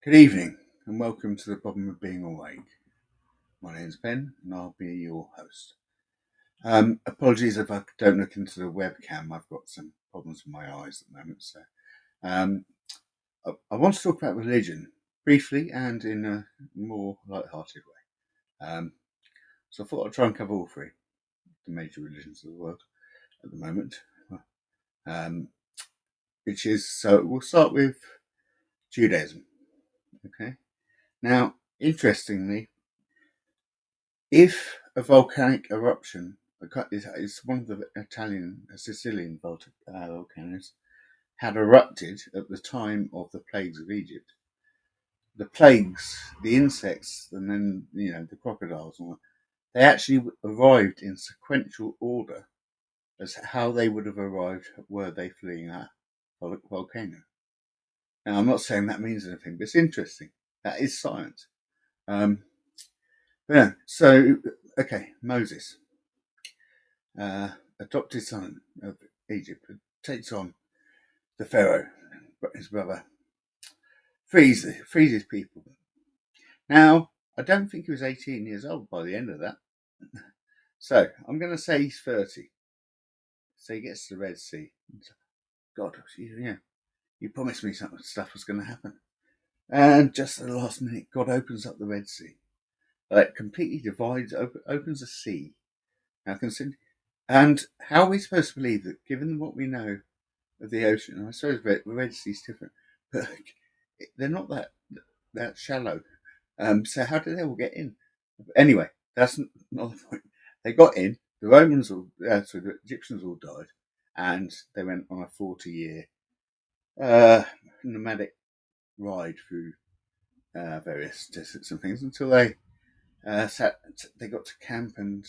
Good evening and welcome to the Problem of Being Awake. My name's Ben and I'll be your host. Apologies if I don't look into the webcam. I've got some problems with my eyes at the moment. So um, I want to talk about religion briefly and in a more light-hearted way. So I thought I'd try and cover all three, the major religions of the world at the moment. Um, so we'll start with Judaism. Okay. Now, interestingly, if a volcanic eruption is one of the Sicilian volcanoes, had erupted at the time of the plagues of Egypt, the plagues, the insects, and then the crocodiles, and all that, they actually arrived in sequential order as how they would have arrived were they fleeing that volcano. Now, I'm not saying that means anything, but it's interesting. That is science. Um, yeah. So, okay, Moses. Adopted son of Egypt, takes on the Pharaoh, his brother, frees his people. Now, I don't think he was 18 years old by the end of that. So, I'm going to say he's 30. So he gets to the Red Sea. God, you promised me some stuff was going to happen. And just at the last minute, God opens up the Red Sea. It completely divides, opens a sea. Now, consider, and how are we supposed to believe that, given what we know of the ocean? I suppose the Red Sea's different, but they're not that shallow. So how did they all get in? Anyway, that's not the point. They got in. The the Egyptians all died, and they went on a 40-year nomadic ride through various deserts and things until they got to camp, and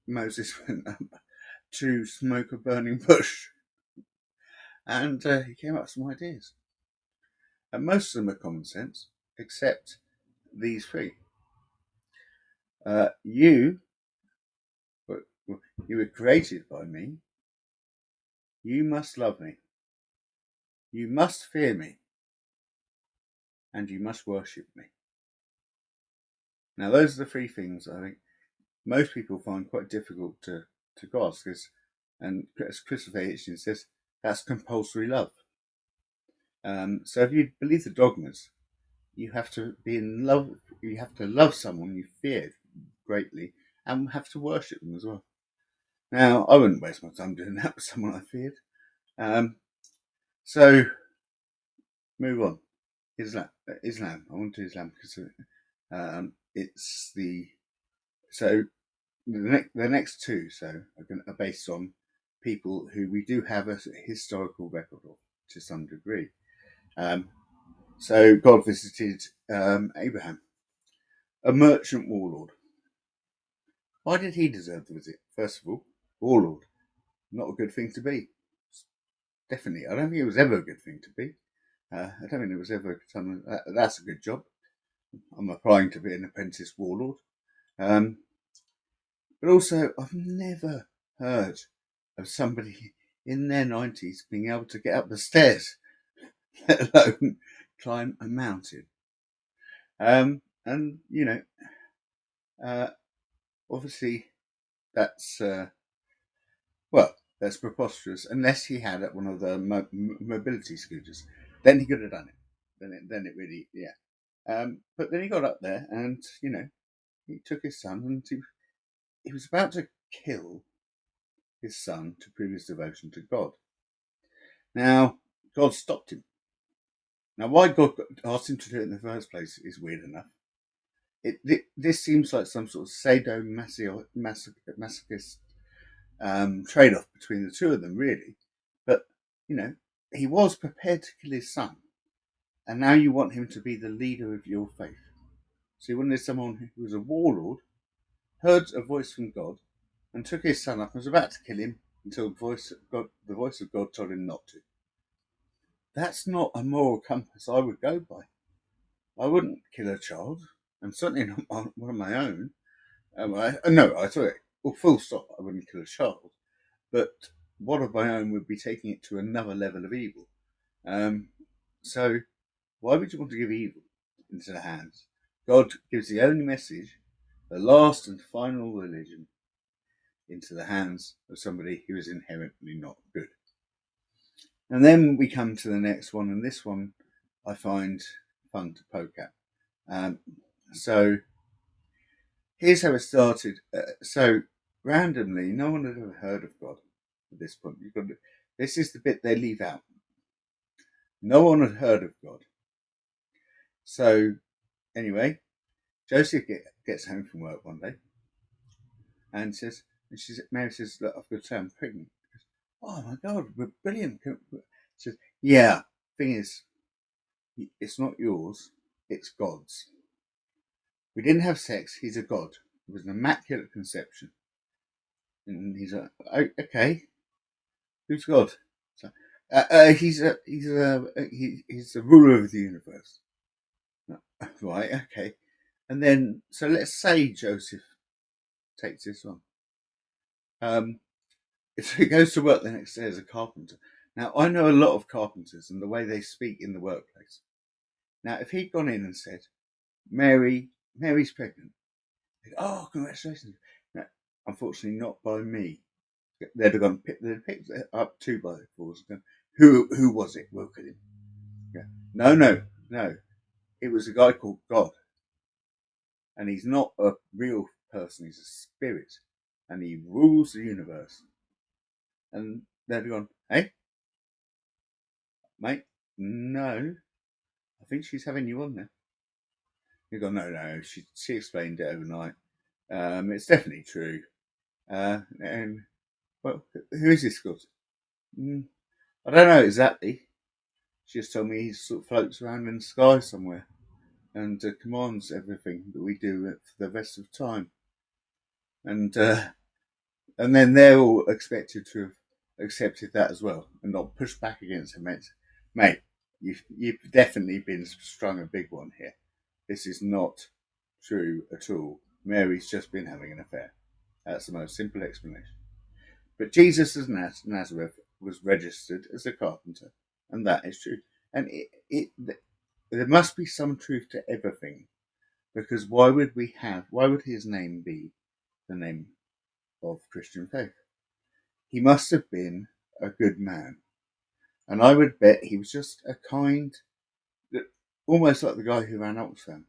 Moses went up to smoke a burning bush, and he came up with some ideas. And most of them are common sense, except these three. You were created by me. You must love me. You must fear me. And you must worship me. Now, those are the three things I think most people find quite difficult to grasp. And as Christopher Hitchens says, that's compulsory love. So if you believe the dogmas, you have to be in love. You have to love someone you fear greatly, and have to worship them as well. Now, I wouldn't waste my time doing that with someone I feared. So, move on. Islam. I want to Islam because it's the next two. So are based on people who we do have a historical record of to some degree. So God visited Abraham, a merchant warlord. Why did he deserve the visit? First of all, warlord, not a good thing to be. Definitely, I don't think it was ever a good thing to be. I don't think it was ever something that's a good job. I'm applying to be an apprentice warlord. But also, I've never heard of somebody in their 90s being able to get up the stairs, let alone climb a mountain. And, obviously, that's, that's preposterous, unless he had one of the mobility scooters. Then he could have done it. Then it really, yeah. But then he got up there and, he took his son and he was about to kill his son to prove his devotion to God. Now, God stopped him. Now, why God asked him to do it in the first place is weird enough. This seems like some sort of sadomasochist trade-off between the two of them, really. But, he was prepared to kill his son. And now you want him to be the leader of your faith. So you wanted someone who was a warlord, heard a voice from God, and took his son up and was about to kill him until the voice of God told him not to. That's not a moral compass I would go by. I wouldn't kill a child, and certainly not one of my own. I thought full stop, I wouldn't kill a child. But one of my own would be taking it to another level of evil. So Why would you want to give evil into the hands? God gives the only message, the last and final religion, into the hands of somebody who is inherently not good. And then we come to the next one, and this one I find fun to poke at. So here's how it started. So randomly, no one had ever heard of God at this point. This is the bit they leave out. No one had heard of God. So anyway, Joseph gets home from work one day and Mary says, "Look, I've got to say I'm pregnant." He goes, "Oh my God, we're brilliant." She says, "Yeah, thing is, it's not yours, it's God's. We didn't have sex, he's a God. It was an immaculate conception." And he's like, "Oh, okay, who's God?" So, he's the ruler of the universe. Right, okay. And then, so let's say Joseph takes this on. So he goes to work the next day as a carpenter. Now, I know a lot of carpenters and the way they speak in the workplace. Now, if he'd gone in and said, Mary's pregnant. Oh, congratulations. No, unfortunately, not by me. They'd have gone, they'd picked up 2 by 4s and gone, who was it? Look at him. Yeah. No. It was a guy called God. And he's not a real person, he's a spirit. And he rules the universe. And they'd have gone, hey, mate, no, I think she's having you on there. You go, no, she explained it overnight. It's definitely true. And well, who is this God? I don't know exactly. She just told me he sort of floats around in the sky somewhere and commands everything that we do for the rest of time. And then they're all expected to have accepted that as well and not push back against him. Mate, you've definitely been strung a big one here. This is not true at all. Mary's just been having an affair. That's the most simple explanation. But Jesus of Nazareth was registered as a carpenter, and that is true. And there must be some truth to everything, because why would his name be the name of Christian faith? He must have been a good man. And I would bet he was just a kind, almost like the guy who ran Oxfam,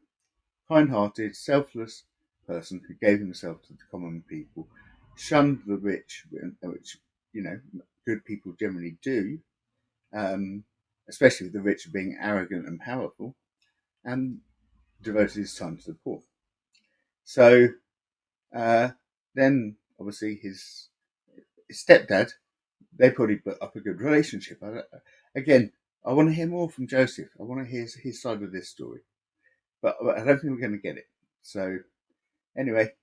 kind-hearted, selfless person who gave himself to the common people, shunned the rich, which, good people generally do, especially the rich being arrogant and powerful, and devoted his time to the poor. So then, obviously, his stepdad, they probably put up a good relationship. I want to hear more from Joseph. I want to hear his side of this story. But I don't think we're going to get it. So, anyway,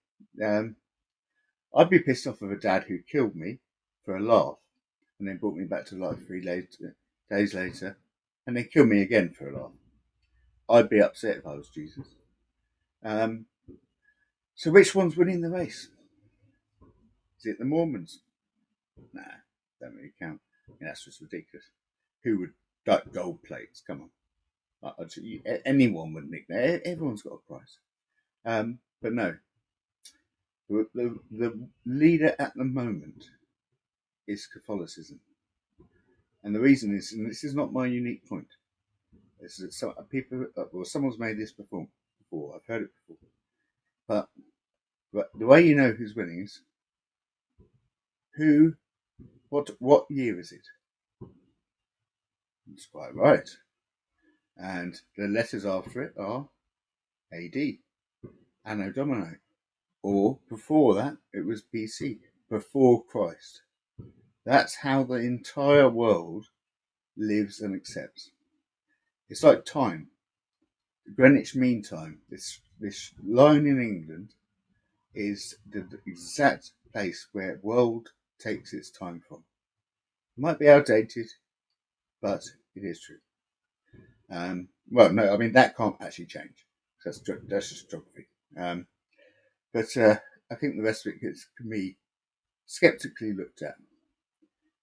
I'd be pissed off with a dad who killed me for a laugh and then brought me back to life 3 days later and then killed me again for a laugh. I'd be upset if I was Jesus. So which one's winning the race? Is it the Mormons? Nah, don't really count. That's just ridiculous. Who would duck gold plates? Come on. Anyone would nick that. Everyone's got a price. But no. The leader at the moment is Catholicism. And the reason is, and this is not my unique point, this is someone's made this before. I've heard it before. But the way you know who's winning is what year is it? That's quite right. And the letters after it are AD, Anno Domini. Or before that, it was BC, before Christ. That's how the entire world lives and accepts. It's like time. Greenwich Mean Time, this line in England, is the exact place where the world takes its time from. It might be outdated, but it is true. That can't actually change. That's just geography. But I think the rest of it can be skeptically looked at.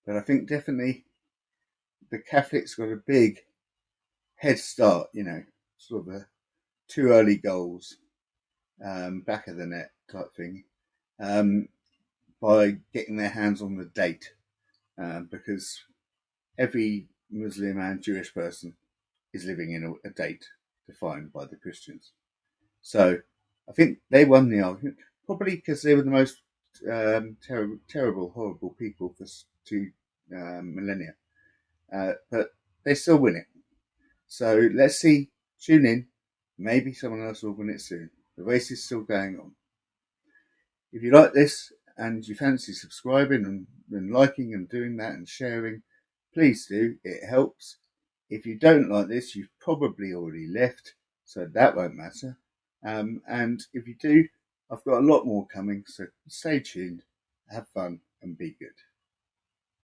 But I think definitely the Catholics got a big head start, sort of a too early goals, back of the net type thing, by getting their hands on the date, because every Muslim and Jewish person is living in a date defined by the Christians. So I think they won the argument, probably because they were the most terrible, horrible people for 2 millennia. But they still win it. So let's see. Tune in. Maybe someone else will win it soon. The race is still going on. If you like this and you fancy subscribing and liking and doing that and sharing, please do. It helps. If you don't like this, you've probably already left, so that won't matter. And if you do, I've got a lot more coming, so stay tuned, have fun, and be good.